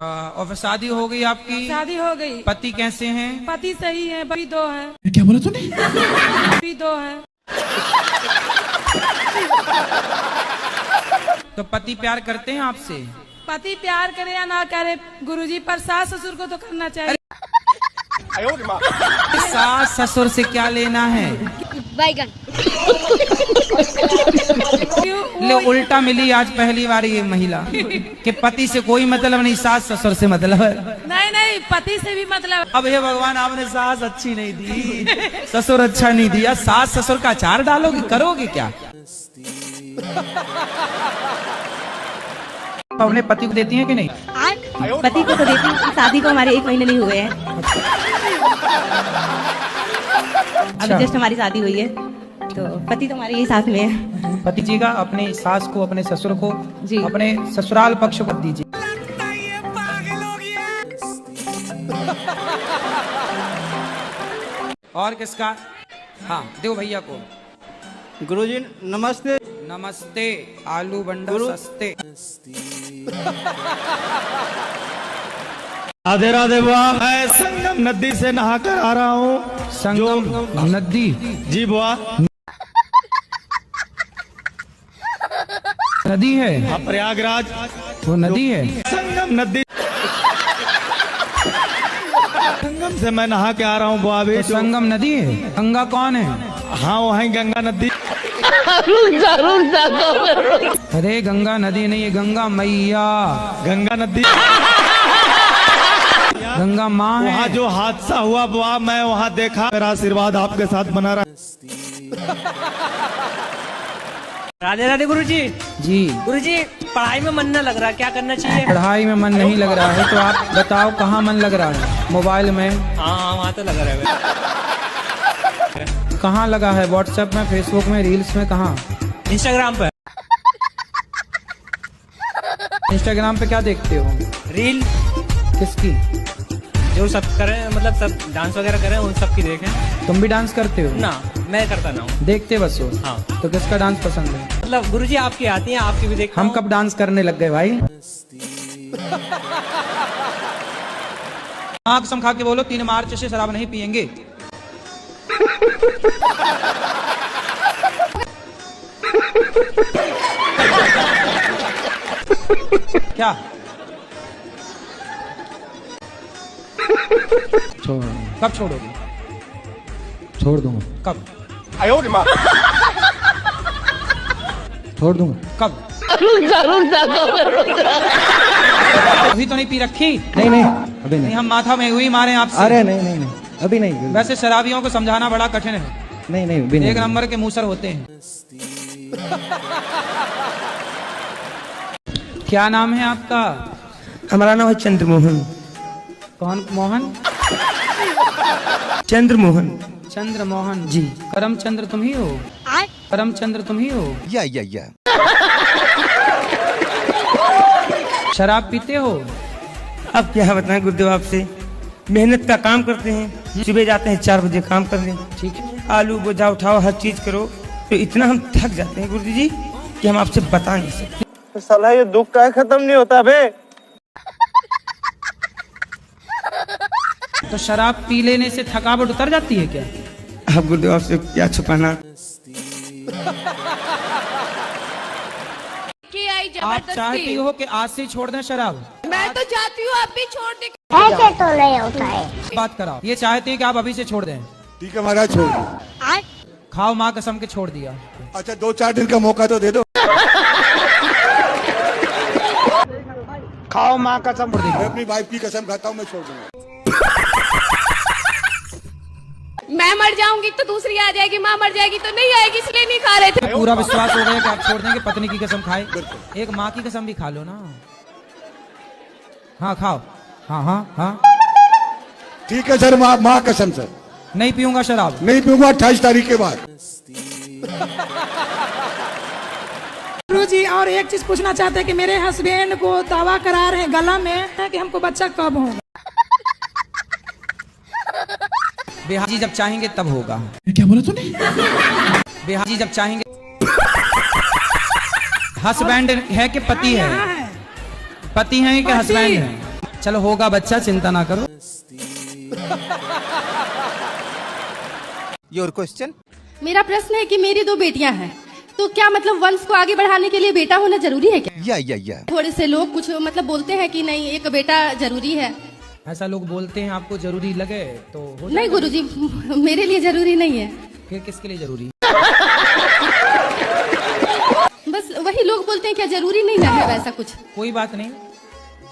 और शादी हो गई आपकी? शादी हो गई। पति कैसे हैं? पति सही है, पति दो है। क्या बोला तूने? पति दो है। तो पति प्यार करते हैं आपसे? पति प्यार करे या ना करे गुरुजी, पर सास ससुर को तो करना चाहिए। सास ससुर से क्या लेना है? बैगन। ले उल्टा मिली आज पहली बार ये महिला कि पति से कोई मतलब नहीं, सास ससुर से मतलब है। नहीं, पति से भी मतलब। अब हे भगवान, आपने सास अच्छी नहीं दी, ससुर अच्छा नहीं दिया, सास ससुर का अचार डालोगे, करोगे क्या? अपने पति को देती हैं कि नहीं? पति को तो देती हूँ, शादी को हमारे 1 महीने नहीं हुए हैं। अभी जस्ट हमारी शादी हुई है, तो पति तो हमारे यही साथ में है। पति जी का अपने सास को, अपने ससुर को, जी, अपने ससुराल पक्ष को दीजिए। और किसका? हाँ, देव भैया को। गुरुजी नमस्ते। नमस्ते। आलू बंडा सस्ते। राधे राधे बुआ, मैं संगम नदी से नहा कर आ रहा हूँ। संगम नदी? जी बुआ। नदी है? हाँ, प्रयागराज वो नदी है? संगम नदी। संगम से मैं नहा के आ रहा हूँ बुआ। अभी तो संगम नदी है? गंगा कौन है? हाँ, वही गंगा नदी। अरे गंगा नदी नहीं है, गंगा मैया। गंगा नदी। गंगा माँ है। वहाँ जो हादसा हुआ बुआ, मैं वहाँ देखा। मेरा आशीर्वाद आपके साथ बना रहा। राधे राधे गुरुजी। जी गुरुजी, पढ़ाई में मन न लग रहा, क्या करना चाहिए? पढ़ाई में मन नहीं लग रहा है तो आप बताओ कहाँ मन लग रहा है? मोबाइल में? हाँ, वहाँ तो लग रहा है। कहाँ लगा है? व्हाट्सएप में, फेसबुक में, रील्स में? कहाँ? इंस्टाग्राम पे। इंस्टाग्राम पे क्या देखते हो? रील। किसकी? जो सब करें, मतलब सब डांस वगैरह करें, उन सब की देखें। तुम भी डांस करते हो? ना, मैं करता ना हूँ। देखते बस हो? हाँ। तो किसका डांस पसंद है? मतलब गुरुजी आपकी आती हैं, आपकी भी देखता हम हूँ। कब डांस करने लग गए भाई? आँख कसम खा के बोलो 3 मार्च से शराब नहीं पियेंगे। क्या? छोड़। कब छोड़ोगे? छोड़ दूंगा। कब? छोड़ दूंगा। कब? अभी तो नहीं पी रखी? नहीं अभी नहीं, हम माथा में हुई मारे आपसे। अरे नहीं अभी नहीं। वैसे शराबियों को समझाना बड़ा कठिन है। नहीं अभी नहीं। 1 नंबर के मूसर होते हैं। क्या नाम है आपका? हमारा नाम है चंद्रमोहन। कौन मोहन? चंद्रमोहन। चंद्रमोहन जी। करमचंद्र तुम ही हो? करमचंद्र तुम ही हो? या शराब पीते हो? अब क्या बताएं गुरुदेव आपसे, मेहनत का काम करते हैं। सुबह जाते हैं 4 बजे काम करने। ठीक है। आलू बोझा उठाओ, हर चीज करो, तो इतना हम थक जाते हैं गुरुजी जी कि हम आपसे बता नहीं सकते। साला ये दुख का खत्म नहीं होता बे। तो शराब पी लेने से थकावट उतर जाती है क्या? अब गुरुदेव आपसे क्या छुपाना। आप चाहती हो कि आज से छोड़ दें शराब? मैं तो चाहती हूँ आप भी छोड़ दे। ऐसे तो नहीं होता है। बात कराओ। ये चाहते हैं कि आप अभी से छोड़ दें? ठीक है महाराज, छोड़ दो। खाओ, माँ कसम के छोड़ दिया। अच्छा 2-4 दिन का मौका तो दे दो। खाओ माँ कसम। मैं अपनी वाइफ की कसम खाता हूँ, मैं छोड़ दूंगा। मैं मर जाऊंगी तो दूसरी आ जाएगी, माँ मर जाएगी तो नहीं आएगी, इसलिए नहीं खा रहे थे। पूरा विश्वास हो गया कि आप छोड़ देंगे। पत्नी की कसम खाए, एक माँ की कसम भी खा लो ना। हाँ खाओ। हाँ। ठीक है सर, माँ कसम सर। नहीं पीऊंगा शराब। नहीं पीऊंगा 28 तारीख के बाद। गुरुजी, और एक चीज पूछना चाहते हैं कि मेरे हस्बैंड को दावा करा रहे हैं गला में कि हमको बच्चा कब होगा। बिहार जी जब चाहेंगे तब होगा। क्या बोला तूने? बिहार जी जब चाहेंगे। हस्बैंड है कि पति है? पति है कि हस्बैंड है? चलो होगा बच्चा, चिंता ना करो। Your question. मेरा प्रश्न है कि मेरी 2 बेटियां हैं, तो क्या मतलब वंश को आगे बढ़ाने के लिए बेटा होना जरूरी है क्या? या थोड़े से लोग कुछ मतलब बोलते हैं कि नहीं एक बेटा जरूरी है। ऐसा लोग बोलते हैं, आपको जरूरी लगे तो हो नहीं गुरुजी, मेरे लिए जरूरी नहीं है। फिर किसके लिए जरूरी? बस वही लोग बोलते हैं, क्या जरूरी नहीं है वैसा कुछ? कोई बात नहीं,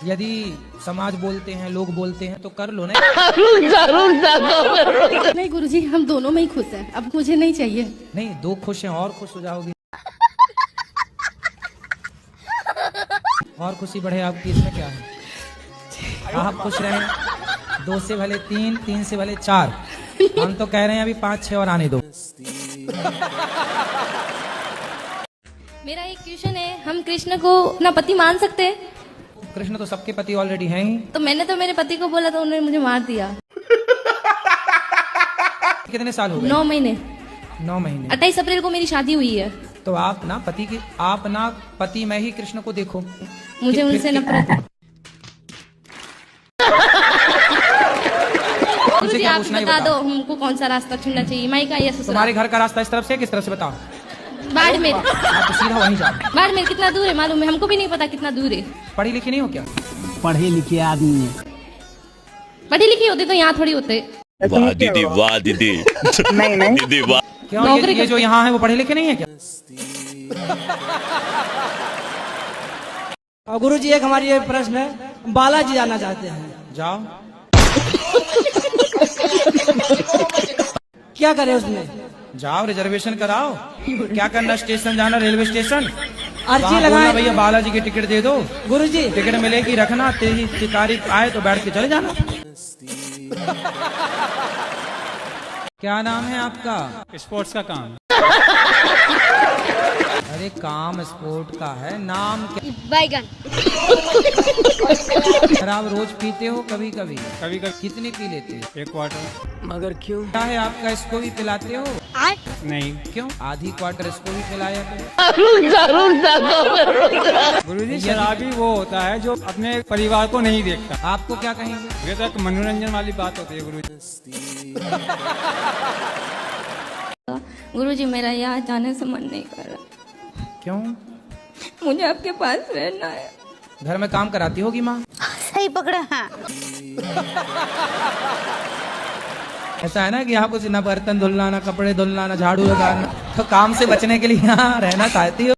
यदि समाज बोलते हैं, लोग बोलते हैं तो कर लो ना। नहीं गुरुजी, हम दोनों में ही खुश हैं, अब मुझे नहीं चाहिए। नहीं, 2 खुश हैं और खुश हो जाओगी। और खुशी बढ़े आपकी, इसमें क्या है? आप खुश रहें, 2 से भले 3, 3 से भले 4। हम तो कह रहे हैं अभी 5, 6 और आने दो। मेरा एक क्वेश्चन है, हम कृष्ण को अपना पति मान सकते हैं? कृष्ण तो सबके पति ऑलरेडी हैं ही। तो मैंने तो मेरे पति को बोला तो उन्होंने मुझे मार दिया। कितने साल हो गए? 9 महीने। 9 महीने। 28 अप्रैल को मेरी शादी हुई है। तो आप ना पति में ही कृष्ण को देखो। मुझे उनसे नफरत है। गुरुजी आप बता दो हमको कौन सा रास्ता चुनना चाहिए, मायका या ससुराल? तुम्हारे घर का रास्ता इस तरफ से किस तरफ से बताओ? बाड़मेर। आप तो सीधा वहीं जाओ। बाड़मेर कितना दूर है मालूम है? हमको भी नहीं पता कितना दूर है। पढ़ी लिखी नहीं हो क्या? पढ़े लिखे आदमी है। पढ़ी लिखी होते तो यहाँ थोड़ी होते। वाह दीदी, वाह दीदी। नहीं दीदी वाह। क्यों ये जो यहाँ है वो पढ़े लिखे नहीं है क्या? गुरुजी एक हमारी ये प्रश्न है, बालाजी जाना चाहते हैं। जाओ। क्या करें उसमें? जाओ, रिजर्वेशन कराओ। क्या करना, स्टेशन जाना, रेलवे स्टेशन। अर्जी लगाए भैया बालाजी की टिकट दे दो। गुरुजी टिकट मिलेगी, रखना, तेरी तारीख आए तो बैठ के चले जाना। क्या नाम है आपका? स्पोर्ट्स का काम। अरे काम स्पोर्ट का है, नाम क्या? बैगन। शराब रोज पीते हो? कभी कभी। कभी कभी। कितनी पी लेते हो? 1 क्वार्टर। मगर क्यों? क्या है आपका, इसको भी पिलाते हो? नहीं। क्यों? आधी क्वार्टर इसको भी पिलाया करो। गुरुजी शराबी वो होता है जो अपने परिवार को नहीं देखता। आपको क्या कहेंगे? ये तो एक मनोरंजन वाली बात होती है गुरुजी। गुरुजी मेरा यहाँ जाने से मन नहीं कर रहा। क्यों? मुझे आपके पास रहना है। घर में काम कराती होगी माँ? सही पकड़ा। हाँ। ऐसा है ना कि आपको ना बर्तन धुलना, ना कपड़े धुलना, ना झाड़ू लगाना, तो काम से बचने के लिए यहाँ रहना चाहती हो?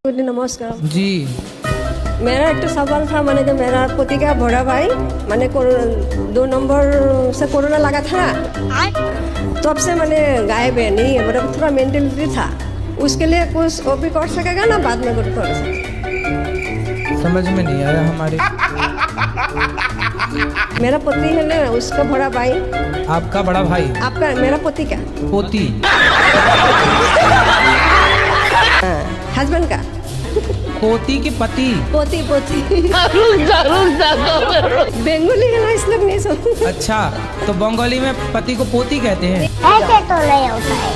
नमस्कार जी। मेरा एक सवाल था, मैंने जो मेरा पति का बड़ा भाई मैंने 2 नंबर से कोरोना लगा था, तब से मैंने गायब है, नहीं है, मतलब थोड़ा मेंटलिटी था। उसके लिए कुछ वो भी कर सकेगा ना, बाद में कुछ कर सकेगा? समझ में नहीं आया हमारे। मेरा पति है ना, उसका बड़ा भाई। आपका बड़ा भाई? आपका, मेरा पति का पोती। हस्बैंड का पोती के पति? पोती बेंगोली है ना, इसलिए नहीं समझ। अच्छा, तो बंगाली में पति को पोती कहते हैं? ऐसे तो नहीं होता है।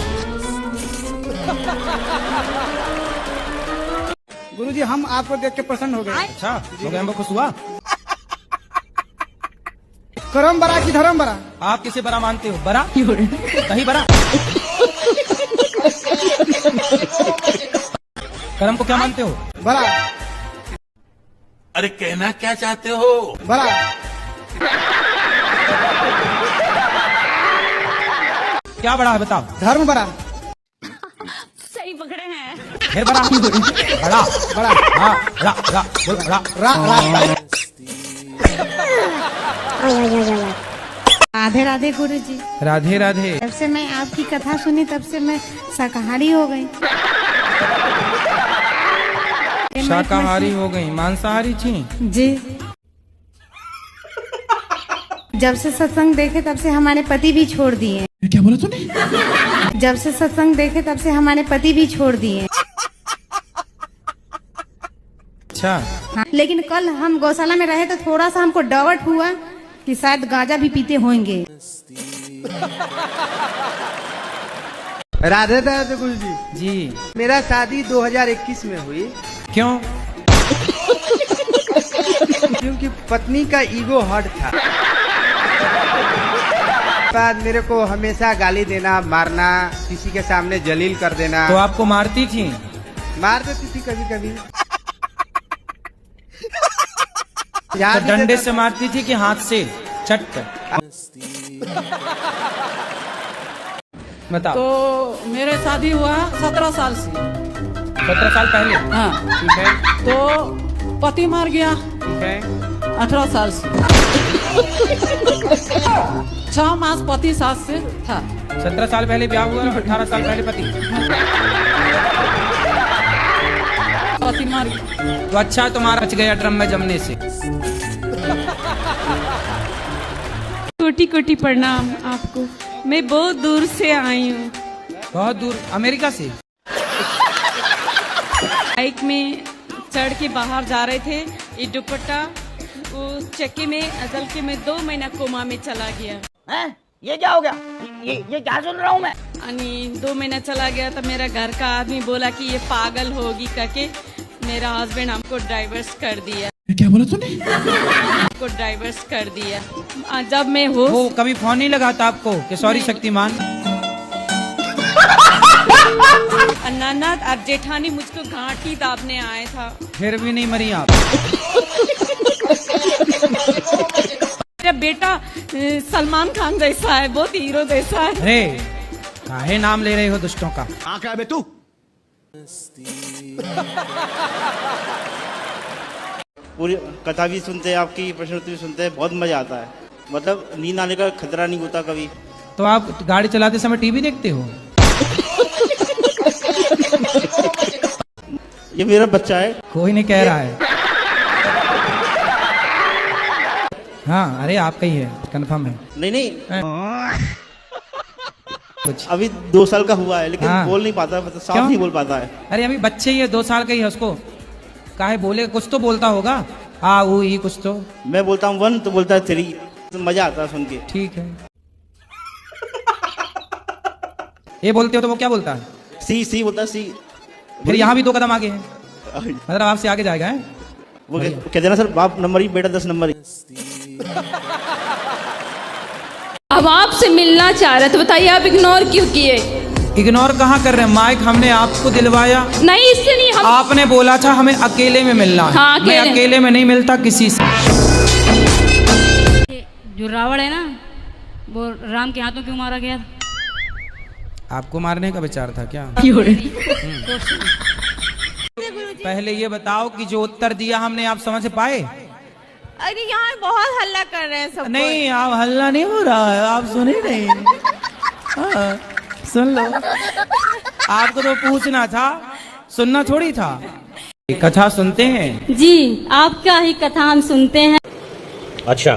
गुरुजी हम आपको देख के प्रसन्न हो गए। अच्छा, हो गए, हमको खुश हुआ। करम बरा की धर्म बरा? आप किसे बड़ा मानते हो? बड़ा? कहीं बड़ा? करम को क्या मानते हो? बरा। अरे कहना क्या चाहते हो? बरा। क्या बड़ा है बताओ? धर्म बरा। सही पकड़े हैं। फिर बड़ा? बड़ा बड़ा। हाँ, रा रा बोल, रा रा रा। राधे राधे गुरुजी। राधे राधे। जब से मैं आपकी कथा सुनी तब से मैं शाकाहारी हो गई। शाकाहारी हो गई, मांसाहारी थी? जी। जब से सत्संग देखे तब से हमारे पति भी छोड़ दिए। क्या बोला तूने? जब से सत्संग देखे तब से हमारे पति भी छोड़ दिए। अच्छा। हाँ, लेकिन कल हम गौशाला में रहे तो थोड़ा सा हमको डाउट हुआ कि शायद गांजा भी पीते होंगे। राधे राधे गुरु जी। जी मेरा शादी 2021 में हुई क्यों? क्योंकि पत्नी का ईगो हर्ट था। बाद मेरे को हमेशा गाली देना, मारना, किसी के सामने जलील कर देना। तो आपको मारती थी? मार देती थी कभी कभी। तो डंडे से मारती थी कि हाथ से चट कर? बताओ। तो मेरे शादी हुआ 17 साल से। 17 साल पहले? हाँ ठीक है। तो पति मर गया ठीक है। 18 साल से। 6 मास पति साथ से था। 17 साल पहले ब्याह हुआ और 18 साल पहले पति मर गया। तो अच्छा तुम्हारा बच गया ड्रम में जमने से। कोटि कोटि प्रणाम आपको। मैं बहुत दूर से आई हूँ। बहुत दूर? अमेरिका से? बाइक में चढ़ के बाहर जा रहे थे, ये दुपट्टा वो चक्के में अजल के में 2 महीना कोमा में चला गया। हैं? ये क्या हो गया? ये क्या सुन रहा हूँ मैं? 2 महीना चला गया तो मेरा घर का आदमी बोला कि ये पागल होगी करके मेरा हस्बैंड हमको डाइवर्स कर दिया। क्या बोला तूने? हमको डाइवर्स कर दिया। जब मैं हो वो कभी फोन नहीं लगाता आपको कि सॉरी शक्तिमान? ननद और जेठानी मुझको घाटी दाबने आए था। फिर भी नहीं मरी आप? मेरा बेटा सलमान खान जैसा है, बहुत हीरो जैसा है। अरे काहे नाम ले रहे हो दुष्टों का? क्या बे तू? पूरी कथा भी सुनते हैं, आपकी प्रश्नोत्तरी भी सुनते हैं, बहुत मजा आता है। मतलब नींद आने का खतरा नहीं होता कभी। तो आप गाड़ी चलाते समय टीवी देखते हो? ये मेरा बच्चा है। कोई नहीं कह रहा है। हाँ अरे आपका ही है, कंफर्म है? नहीं कुछ अभी 2 साल का हुआ है, लेकिन हाँ। बोल नहीं पाता, मतलब साफ क्यों? नहीं बोल पाता है। अरे अभी बच्चे ही है, 2 साल का ही है, उसको काहे बोले? कुछ तो बोलता होगा, आ वो ही कुछ तो। मैं बोलता हूँ 1 तो बोलता है 3, तो मजा आता है सुन के। ठीक है। ये बोलते हो तो वो क्या बोलता है? सी बोलता है सी। फिर यहाँ भी 2 कदम आगे है, मतलब आपसे आगे जाएगा है? वो कहते हैं ना सर, बाप नंबर ही, बेटा 10 नंबर ही। अब आपसे मिलना चाह रहे तो बताइए आप इग्नोर क्यों किए? इग्नोर कहाँ कर रहे हैं? माइक हमने आपको दिलवाया। नहीं इससे नहीं, हम आपने बोला था हमें अकेले में मिलना है। हाँ, मैं अकेले में नहीं मिलता किसी से। जो रावण है ना, वो राम के हाथों क्यों मारा गया? आपको मारने का विचार था क्या? पहले ये बताओ कि जो उत्तर दिया हमने आप समझ पाए? अरे यहाँ बहुत हल्ला कर रहे हैं सब। नहीं आप हल्ला नहीं हो रहा है, आप सुन ही नहीं। हाँ, सुन लो। आपको तो पूछना था, सुनना थोड़ी था। कथा सुनते हैं? जी आपका ही कथा हम सुनते हैं। अच्छा।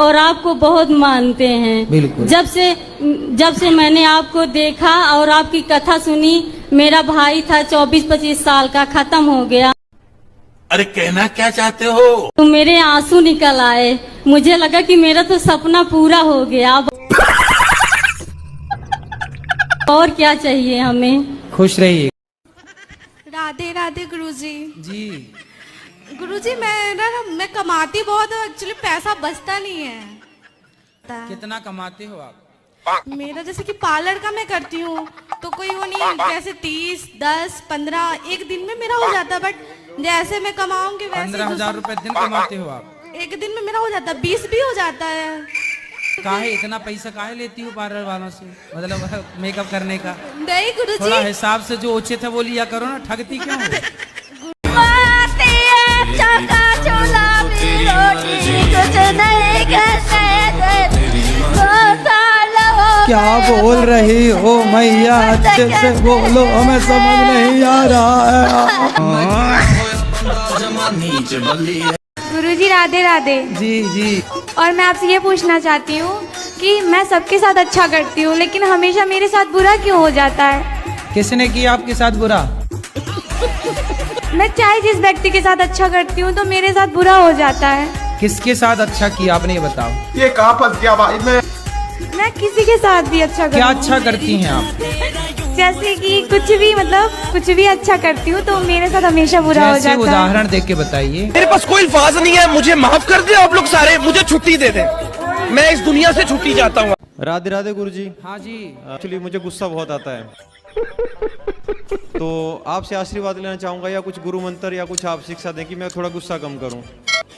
और आपको बहुत मानते हैं। बिल्कुल। जब से मैंने आपको देखा और आपकी कथा सुनी, मेरा भाई था 24-25 साल का, खत्म हो गया। अरे कहना क्या चाहते हो? तो मेरे आंसू निकल आए, मुझे लगा कि मेरा तो सपना पूरा हो गया। और क्या चाहिए हमें? खुश रहिए। राधे राधे गुरुजी। जी गुरुजी मैं कमाती बहुत हूँ, एक्चुअली पैसा बचता नहीं है। कितना कमाते हो आप? मेरा जैसे कि पार्लर का मैं करती हूँ तो कोई वो नहीं, जैसे 30, 10, 15 एक दिन में मेरा हो जाता, बट जैसे मैं कमाऊंगी वैसे 15,000 रुपए दिन कमाते हो आप? एक दिन में मेरा हो जाता, 20 भी हो जाता है। काहे इतना पैसा काहे लेती हूँ पार्लर वालों से, मतलब मेकअप करने का? नहीं गुरुजी, थोड़ा हिसाब से जो उचित है वो लिया करो ना, ठगती क्यों हो? क्या बोल रही हो मैया, अच्छे से बोलो, हमें समझ नहीं आ रहा है। गुरुजी राधे राधे। जी और मैं आपसे ये पूछना चाहती हूँ कि मैं सबके साथ अच्छा करती हूँ, लेकिन हमेशा मेरे साथ बुरा क्यों हो जाता है? किसने किया आपके साथ बुरा? मैं चाहे जिस व्यक्ति के साथ अच्छा करती हूँ तो मेरे साथ बुरा हो जाता है। किसके साथ अच्छा किया आपने, ये बताओ। ये कहाँ फंस गया भाई? मैं किसी के साथ भी अच्छा क्या अच्छा करती हैं आप? जैसे कि कुछ भी मतलब कुछ भी अच्छा करती हूँ तो मेरे साथ हमेशा बुरा हो जैसे जाता है। उदाहरण देख के बताइए। मेरे पास कोई अल्फाज नहीं है, मुझे माफ कर दे आप लोग सारे, मुझे छुट्टी दे दे, मैं इस दुनिया से छुट्टी चाहता हूँ। राधे राधे गुरुजी। हाँ जी। एक्चुअली मुझे गुस्सा बहुत आता है, तो आपसे आशीर्वाद लेना चाहूंगा या कुछ गुरु मंत्र या कुछ आप शिक्षा दें कि मैं थोड़ा गुस्सा कम करूं।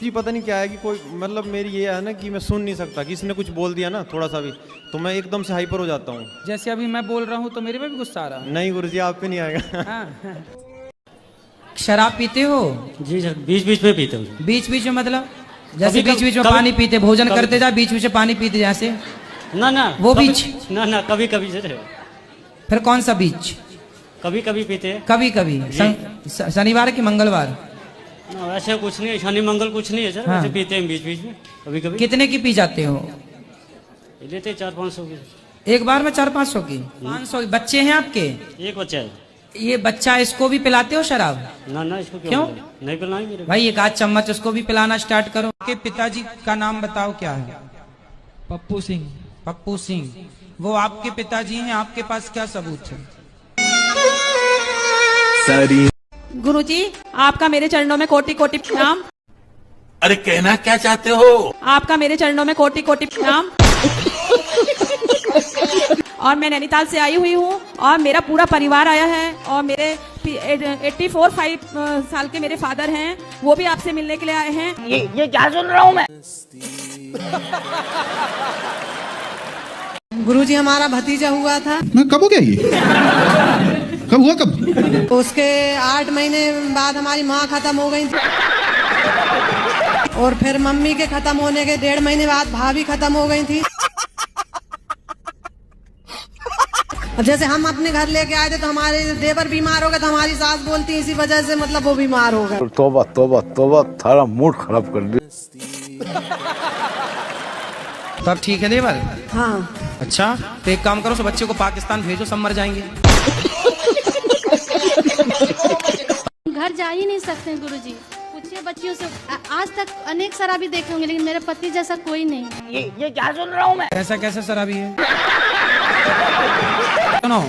जी पता नहीं क्या है कि कोई मतलब मेरी ये है ना कि मैं सुन नहीं सकता, किसी ने कुछ बोल दिया ना थोड़ा सा भी तो मैं एकदम से हाइपर हो जाता हूँ। जैसे अभी मैं बोल रहा हूँ तो मेरे पे भी गुस्सा आ रहा है। नहीं गुरुजी आप पे नहीं आएगा। शराब पीते हो? जी सर बीच बीच में पीते हूँ। बीच बीच में मतलब जैसे कभी- बीच बीच में कभी- पानी पीते, भोजन कभी- करते जा बीच बीच में पानी पीते जैसे ना ना वो कभी- बीच? ना कभी कभी सर, फिर कौन सा बीच? कभी कभी पीते हैं। कभी कभी शनिवार की मंगलवार? ना, वैसे कुछ नहीं, शनि मंगल कुछ नहीं है सर। हाँ। वैसे पीते हैं बीच बीच में कभी कभी। कितने की पी जाते हो? लेते 400-500 की। एक बार में 400-500 की? 500 की? बच्चे हैं आपके? एक बच्चा है। ये बच्चा, इसको भी पिलाते हो शराब? ना इसको क्यों? नहीं पिलाएंगे मेरे भाई एक आध चम्मच उसको भी पिलाना स्टार्ट करो। आपके पिताजी का नाम बताओ क्या है? पप्पू सिंह। पप्पू सिंह, वो आपके पिताजी हैं, आपके पास क्या सबूत है? गुरुजी आपका मेरे चरणों में कोटि कोटि प्रणाम। अरे कहना क्या चाहते हो? आपका मेरे चरणों में कोटि कोटि प्रणाम। और मैं नैनीताल से आई हुई हूँ और मेरा पूरा परिवार आया है और मेरे 84 साल के मेरे फादर हैं, वो भी आपसे मिलने के लिए आए हैं। ये क्या सुन रहा हूँ मैं? गुरुजी हमारा भतीजा हुआ था। कब हो गया ये? कब हुआ कब? उसके 8 महीने बाद हमारी माँ खत्म हो गई थी और फिर मम्मी के खत्म होने के 1.5 महीने बाद भाभी खत्म हो गई थी। और जैसे हम अपने घर लेके आए थे तो हमारे देवर बीमार हो गए तो हमारी सास बोलती इसी वजह से मतलब वो बीमार हो गए। तोबा तोबा तोबा, थारा मूड खराब कर दिया। तो अब ठीक है देवर? हाँ। अच्छा तो एक काम करो, सब बच्चे को पाकिस्तान भेजो, सब मर जाएंगे। घर जा ही नहीं सकते हैं गुरुजी। पूछिए बच्चियों से, आज तक अनेक शराबी देखे होंगे लेकिन मेरे पति जैसा कोई नहीं। ये क्या सुन रहा हूँ मैं? कैसा कैसा शराबी है? सुनो,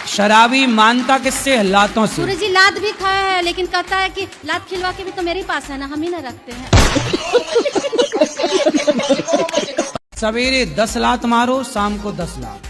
शराबी मानता किससे है? लातों से। गुरुजी लात भी खाया है लेकिन कहता है कि लात खिलवा के भी तो मेरे पास है ना, हम ही ना रखते हैं। सवेरे 10 लात मारो, शाम को 10 लात।